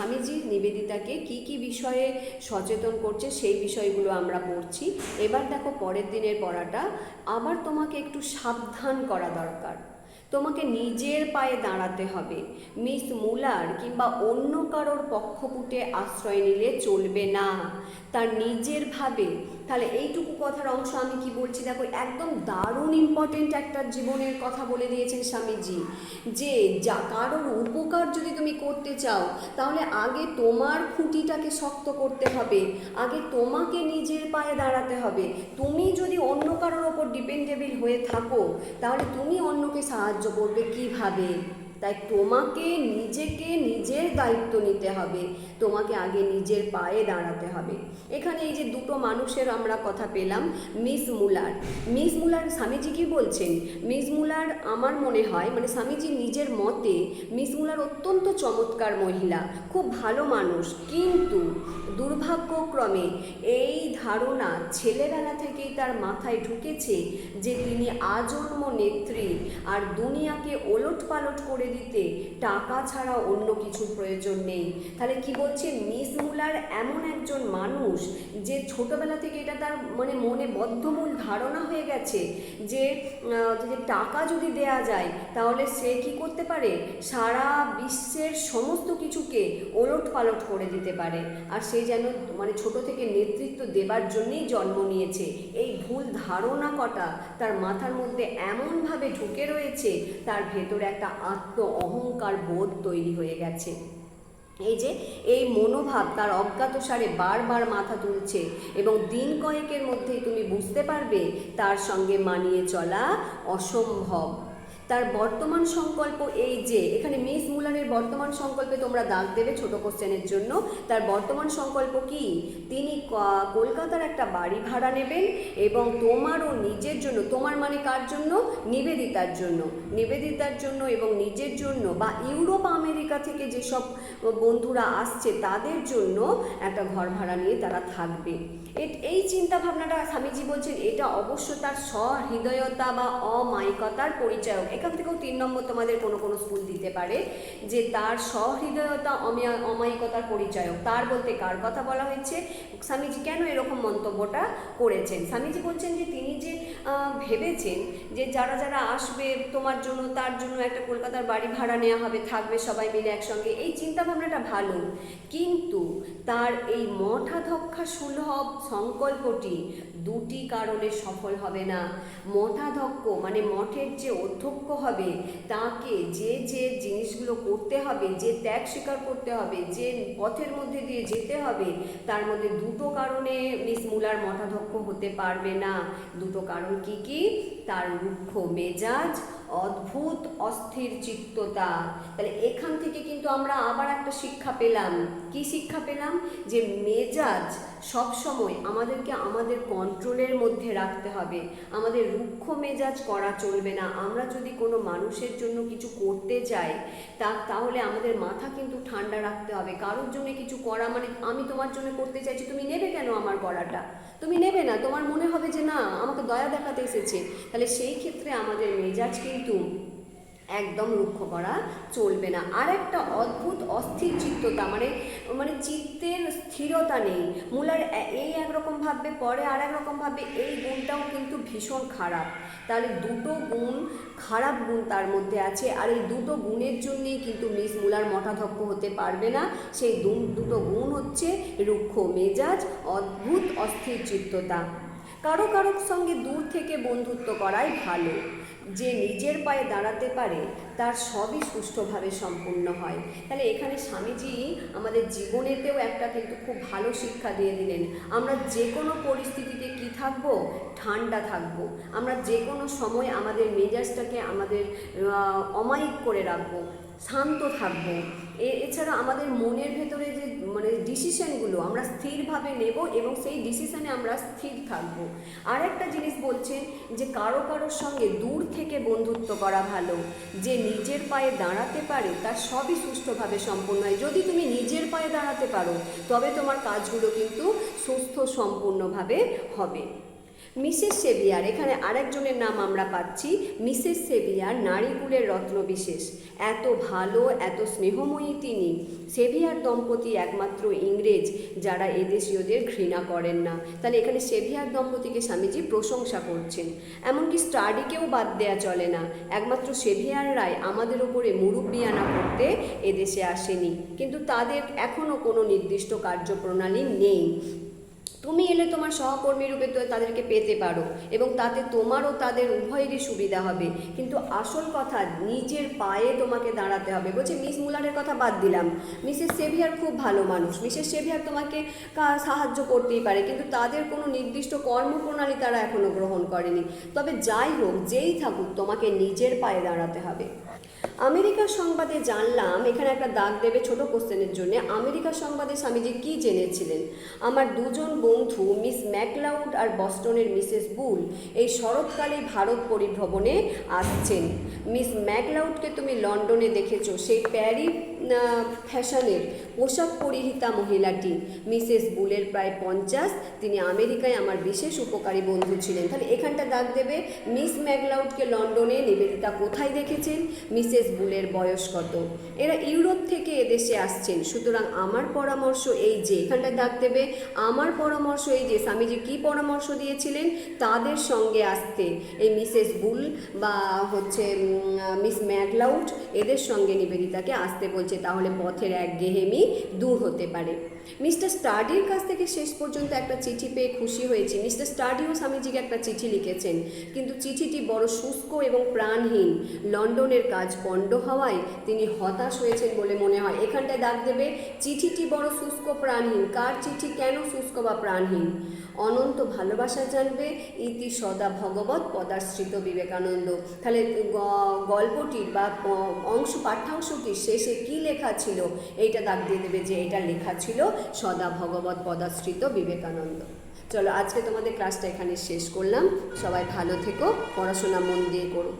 স্বামীজি নিবেদিতাকে কি বিষয়ে সচেতন করছে সেই বিষয়গুলো আমরা পড়ছি। এবার দেখো পরের দিনের পড়াটা, আবার তোমাকে একটু সাবধান করা দরকার, তোমাকে নিজের পায়ে দাঁড়াতে হবে। মিস মুলার কিংবা অন্য কারোর পক্ষপুটে আশ্রয় নিলে চলবে না, তার নিজের ভাবে। তাহলে এইটুকু কথার অংশ আমি কি বলছি দেখো, একদম দারুণ ইম্পর্টেন্ট একটা জীবনের কথা বলে দিয়েছেন স্বামীজি, যে যা কারোর উপকার যদি তুমি করতে চাও তাহলে আগে তোমার খুঁটিটাকে শক্ত করতে হবে, আগে তোমাকে নিজের পায়ে দাঁড়াতে হবে। তুমি যদি অন্য কারোর ওপর ডিপেন্ডেবল হয়ে থাকো তাহলে তুমি অন্যকে সাহায্য করবে কিভাবে? তাই তোমাকে নিজেকে নিজের দায়িত্ব নিতে হবে, তোমাকে আগে নিজের পায়ে দাঁড়াতে হবে। এখানে এই যে দুটো মানুষের আমরা কথা পেলাম, মিস মুলার স্বামীজি কি বলছেন? মিস মুলার আমার মনে হয়, মানে স্বামীজি নিজের মতে মিস মুলার অত্যন্ত চমৎকার মহিলা, খুব ভালো মানুষ, কিন্তু দুর্ভাগ্যক্রমে এই ধারণা ছেলেবেলা থেকেই তার মাথায় ঢুকেছে যে তিনি আজন্ম নেত্রী, আর দুনিয়াকে ওলটপালট করে দিতে টাকা ছাড়া অন্য কিছু প্রয়োজন নেই। তাহলে কি বলছে, মিস মুলার এমন একজন মানুষ যে ছোটবেলা থেকে এটা তার মানে মনে বদ্ধমূল ধারণা হয়ে গেছে যে টাকা যদি দেয়া যায় তাহলে সে কি করতে পারে, সারা বিশ্বের সমস্ত কিছুকে ওলটপালট করে দিতে পারে, আর সে যেন মানে ছোট থেকে নেতৃত্ব দেবার জন্যই জন্ম নিয়েছে। এই ভুল ধারণা কটা তার মাথার মধ্যে এমনভাবে ঢুকে রয়েছে, তার ভেতরে একটা আত্ম অহংকার বোধ তৈরি হয়ে গেছে। এই যে এই মনোভাব তার অজ্ঞাতসারে বারবার মাথা তুলছে, এবং দিন কয়েকের মধ্যেই তুমি বুঝতে পারবে তার সঙ্গে মানিয়ে চলা অসম্ভব। তার বর্তমান সংকল্প এই যে, এখানে মিস মুলারের বর্তমান সংকল্পে তোমরা দাগ দেবে ছোট কোশ্চেনের জন্য। তার বর্তমান সংকল্প কি, তিনি কলকাতার একটা বাড়ি ভাড়া নেবেন এবং তোমারও নিজের জন্য, তোমার মানে কার জন্য, নিবেদিতার জন্য এবং নিজের জন্য, বা ইউরোপ আমেরিকা থেকে যেসব বন্ধুরা আসছে তাদের জন্য একটা ঘর ভাড়া নিয়ে তারা থাকবে। এই চিন্তা ভাবনাটা স্বামীজি বলছেন এটা অবশ্য তার সহৃদয়তা বা অমায়িকতার পরিচায়ক। এখান থেকেও 3 নম্বর তোমাদের কোনো স্কুল দিতে পারে যে তার সহৃদয়তা অমায়িকতার পরিচায়ক। তার বলতে কার কথা বলা হয়েছে, স্বামীজি কেন এরকম মন্তব্যটা করেছেন? স্বামীজি বলছেন যে তিনি যে ভেবেছেন যে যারা যারা আসবে তোমার জন্য তার জন্য একটা কলকাতার বাড়ি ভাড়া নেওয়া হবে, থাকবে সবাই মিলে একসঙ্গে, এই চিন্তা ভাবনাটা ভালো, কিন্তু তার এই মঠাধ্যক্ষা সুলভ সংকল্পটি দুটি কারণে সফল হবে না। মঠাধ্যক্ষ মানে মঠের যে অধ্যক্ষ হবে তাকে যে যে জিনিসগুলো করতে হবে, যে ত্যাগ স্বীকার করতে হবে, যে পথের মধ্যে দিয়ে যেতে হবে, তার মধ্যে দুটো কারণে মিস মুলার মঠাধ্যক্ষ হতে পারবে না। দুটো কারণ কি কি, তার রুক্ষ মেজাজ, অদ্ভুত অস্থির চিত্ততা। তাহলে এখান থেকে কিন্তু আমরা আবার একটা শিক্ষা পেলাম। কি শিক্ষা পেলাম? যে মেজাজ সবসময় আমাদেরকে আমাদের কন্ট্রোলের মধ্যে রাখতে হবে, আমাদের রুক্ষ মেজাজ করা চলবে না। আমরা যদি কোনো মানুষের জন্য কিছু করতে চাই তাহলে আমাদের মাথা কিন্তু ঠান্ডা রাখতে হবে। কারোর জন্য কিছু করা মানে আমি তোমার জন্য করতে চাইছি, তুমি নেবে কেন আমার করাটা? তুমি নেবে না, তোমার মনে হবে যে না আমাকে দয়া দেখাতে এসেছে। তাহলে সেই ক্ষেত্রে আমাদের মেজাজ কিন্তু একদম রুক্ষ করা চলবে না। আর একটা অদ্ভুত অস্থির চিত্ততা, মানে চিত্তের স্থিরতা নেই। মুলার এই একরকম ভাববে, পরে আর একরকম ভাববে, এই গুণটাও কিন্তু ভীষণ খারাপ। তাহলে দুটো গুণ, খারাপ গুণ তার মধ্যে আছে, আর এই দুটো গুণের জন্যেই কিন্তু মিস মুলার মঠাধ্যক্ষ হতে পারবে না। সেই দুটো গুণ হচ্ছে রুক্ষ মেজাজ, অদ্ভুত অস্থির চিত্ততা। কারো সঙ্গে দূর থেকে বন্ধুত্ব করাই ভালো। যে নিজের পায়ে দাঁড়াতে পারে তার সবই সুষ্ঠুভাবে সম্পূর্ণ হয়। তাহলে এখানে স্বামীজি আমাদের জীবনেতেও একটা কিন্তু খুব ভালো শিক্ষা দিয়ে দিলেন। আমরা যে কোনো পরিস্থিতিতে কি থাকবো, ঠান্ডা থাকবো। আমরা যে কোনো সময় আমাদের মেজাজটাকে আমাদের অমায়িক করে রাখবো, শান্ত থাকবো। এছাড়া আমাদের মনের ভেতরে যে মানে ডিসিশনগুলো আমরা স্থিরভাবে নেব এবং সেই ডিসিশনে আমরা স্থির থাকবো। আর একটা জিনিস বলছেন যে কারোর সঙ্গে দূর থেকে বন্ধুত্ব করা ভালো। যে নিজের পায়ে দাঁড়াতে পারে তার সবই সুষ্ঠুভাবে সম্পূর্ণ হয়। যদি তুমি নিজের পায়ে দাঁড়াতে পারো তবে তোমার কাজগুলো কিন্তু সুস্থ সম্পূর্ণভাবে হবে। মিসেস সেভিয়ার, এখানে আরেকজনের নাম আমরা পাচ্ছি, মিসেস সেভিয়ার নারীকুলের রত্ন বিশেষ। এত ভালো, এত স্নেহময়ী তিনি। সেভিয়ার দম্পতি একমাত্র ইংরেজ যারা এদেশীয়দের ঘৃণা করেন না। তাহলে এখানে সেভিয়ার দম্পতিকে স্বামীজি প্রশংসা করছেন। এমনকি স্টাডিকেও বাদ দেয়া চলে না। একমাত্র সেভিয়াররাই আমাদের ওপরে মুরব্বিয়ানা করতে এদেশে আসেনি, কিন্তু তাদের এখনও কোনো নির্দিষ্ট কার্যপ্রণালী নেই। তুমি এলে তোমার সহকর্মী রূপে তো তাদেরকে পেতে পারো এবং তাতে তোমারও তাদের উভয়েরই সুবিধা হবে, কিন্তু আসল কথা নিজের পায়ে তোমাকে দাঁড়াতে হবে। বলছে মিস মুলারের কথা বাদ দিলাম, মিসেস সেভিয়ার খুব ভালো মানুষ, মিসেস সেভিয়ার তোমাকে সাহায্য করতেই পারে, কিন্তু তাদের কোনো নির্দিষ্ট কর্মপ্রণালী তারা এখনও গ্রহণ করেনি। তবে যাই হোক, যেই থাকুক, তোমাকে নিজের পায়ে দাঁড়াতে হবে। আমেরিকার সংবাদে জানলাম, এখানে একটা দাগ দেবে ছোট কোশ্চেনের জন্য, আমেরিকার সংবাদে স্বামীজি কি জেনেছিলেন? আমার দুজন বন্ধু মিস ম্যাকলাউড আর বস্টনের মিসেস বুল এই শরৎকালে ভারত পরিভ্রমণে আসছেন। মিস ম্যাকলাউডকে তুমি লন্ডনে দেখেছো, সেই প্যারি ফ্যাশনের পোশাক পরিহিতা মহিলাটি। মিসেস বুলের প্রায় 50, তিনি আমেরিকায় আমার বিশেষ উপকারী বন্ধু ছিলেন। তাহলে এখানটা দাগ দেবে, মিস ম্যাকলাউডকে লন্ডনে নিবেদিতা কোথায় দেখেছেন, মিসেস বুলের বয়স কত। এরা ইউরোপ থেকে এদেশে আসছেন, সুতরাং আমার পরামর্শ এই যে, এখানটা দাগ দেবে, আমার পরামর্শ এই যে, স্বামীজি কি পরামর্শ দিয়েছিলেন, তাদের সঙ্গে আসতে। এই মিসেস বুল বা হচ্ছে মিস ম্যাকলাউড, এদের সঙ্গে নিবেদিতাকে আসতে বলছে, তাহলে পথের একঘেয়েমি দূর হতে পারে। মিস্টার স্টাডির কাছ থেকে শেষ পর্যন্ত একটা চিঠি পেয়ে খুশি হয়েছি। মিস্টার স্টাডিও স্বামীজিকে একটা চিঠি লিখেছেন, কিন্তু চিঠিটি বড় শুষ্ক এবং প্রাণহীন। লন্ডনের কাজ পণ্ড হওয়ায় তিনি হতাশ হয়েছেন বলে মনে হয়। এখানটায় দাগ দেবে, চিঠিটি বড় শুষ্ক প্রাণহীন। কার চিঠি, কেন শুষ্ক বা প্রাণহীন? অনন্ত ভালোবাসা জানবে, ইতি সদা ভগবৎ পদাশ্রিত বিবেকানন্দ। তাহলে গল্পটির বা পাঠ্যাংশটির শেষে কি লেখা ছিল, এইটা দাগ দিয়ে দেবে যে এটা লেখা ছিল সদা ভগবৎ পদাশ্রিত বিবেকানন্দ। চলো, আজকে তোমাদের ক্লাসটা এখানে শেষ করলাম। সবাই ভালো থেকো, পড়াশোনা মন দিয়ে করো।